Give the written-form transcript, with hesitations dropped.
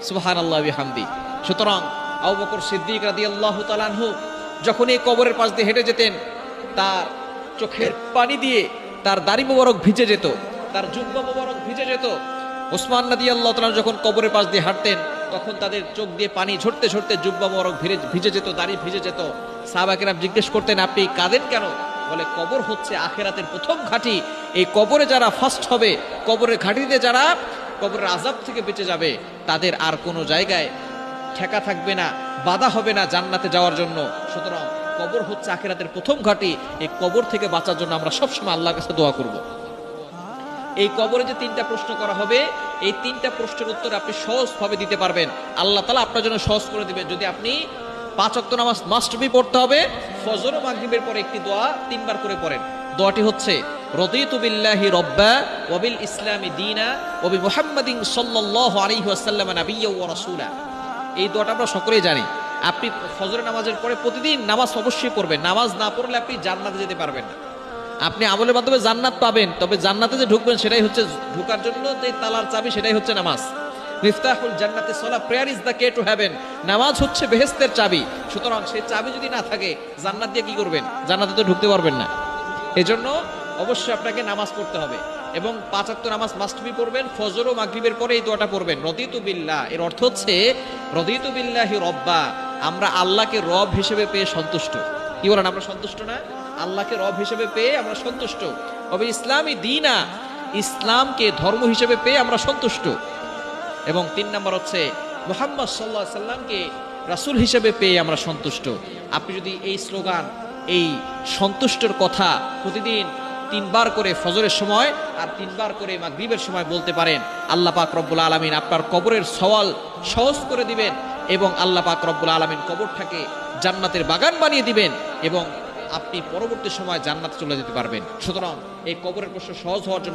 সুবহানাল্লাহ বিহামদি। সুতরাং আবু বকর সিদ্দিক রাদিয়াল্লাহু তাআলা আনহু যখন এই কবরের পাশ দিয়ে হেঁটে যেতেন, তার চোখের পানি দিয়ে তার দাড়ি মোবারক ভিজে যেত, তার জুব্বা মোবারক ভিজে যেত। ওসমান রাদিয়াল্লাহু তাআলা যখন কবরের পাশ দিয়ে হাঁটতেন, তখন তাদের চোখ দিয়ে পানি ঝরতে ঝরতে জুব্বা মোবারক ভিজে যেত, দাড়ি ভিজে যেত। সাহাবা কেরাম জিজ্ঞেস করতেন, আপনি কাঁদেন কেন? বলে, কবর হচ্ছে আখিরাতের প্রথম ঘাঁটি। এই কবরে যারা ফার্স্ট হবে, কবরের ঘাঁটিতে যারা কবরের আযাব থেকে বেঁচে যাবে, তাদের আর কোনো জায়গায় ঠেকা থাকবে না, বাধা হবে না জান্নাতে যাওয়ার জন্য। সুতরাং কবর হচ্ছে আখিরাতের প্রথম ঘাঁটি। এই কবর থেকে বাঁচার জন্য আমরা সবসময় আল্লাহর কাছে দোয়া করব। এই কবরে যে তিনটা প্রশ্ন করা হবে, এই তিনটা প্রশ্নের উত্তর আপনি সহজভাবে দিতে পারবেন। আল্লাহ তাআলা আপনার জন্য সহজ করে দিবেন যদি আপনি 5 ওয়াক্ত নামাজ মাস্ট বি পড়তে হবে। ফজর ও মাগরিবের পরে একটি দোয়া 3 বার করে পড়েন। দোয়াটি হচ্ছে, রদিতু বিল্লাহি রাব্বা ওয়া বিল ইসলামি দীনা ওয়া বি মুহাম্মাদিন সাল্লাল্লাহু আলাইহি ওয়াসাল্লাম নাবিয়্যা ওয়া রাসূলা। এই দোয়াটা আমরা সকলেই জানি। আপনি ফজরের নামাজের পরে প্রতিদিন নামাজ অবশ্যই পড়বেন। নামাজ না পড়লে আপনি জান্নাতে যেতে পারবেন না। আপনি আমলের মাধ্যমে জান্নাত পাবেন, তবে জান্নাতে যে ঢুকবেন সেটাই হচ্ছে, ঢোকার জন্য যে তালার চাবি সেটাই হচ্ছে নামাজ। মিফতাহুল জান্নাতি সালাহ, prayer is the key to heaven. নামাজ হচ্ছে বেহেশতের চাবি। সুতরাং সেই চাবি যদি না থাকে, জান্নাত দিয়ে কি করবেন? জান্নাতে তো ঢুকতে পারবেন না। এজন্য অবশ্যই আপনাকে নামাজ পড়তে হবে এবং 5 ওয়াক্ত নামাজ মাস্ট বি পড়বেন। ফজর ও মাগরিবের পরে এই দোয়াটা পড়বেন, রদিতু বিল্লাহ। এর অর্থ হচ্ছে, রদিতু বিল্লাহি রব্বা, আমরা আল্লাহকে রব হিসেবে পেয়ে সন্তুষ্ট। কি বলেন, আমরা সন্তুষ্ট না? আল্লাহকে রব হিসেবে পেয়ে আমরা সন্তুষ্ট। তবে ইসলামী দীনা, ইসলামকে ধর্ম হিসেবে পেয়ে আমরা সন্তুষ্ট। এবং 3 নাম্বার হচ্ছে, মুহাম্মদ সাল্লাল্লাহু আলাইহি সাল্লামকে রাসূল হিসেবে পেয়ে আমরা সন্তুষ্ট। আপনি যদি এই স্লোগান, এই সন্তুষ্টের কথা প্রতিদিন 3 বার করে ফজরের সময় আর 3 বার করে মাগরিবের সময় বলতে পারেন, আল্লাহ পাক রব্বুল আলামিন আপনার কবরের সওয়াল সহজ করে দিবেন এবং আল্লাহ পাক রব্বুল আলামিন কবরটাকে জান্নাতের বাগান বানিয়ে দিবেন এবং আপনি পরবর্তী সময় জান্নাতে চলে যেতে পারবেন। সুতরাং এই কবরের প্রশ্ন সহজ হওয়ার জন্য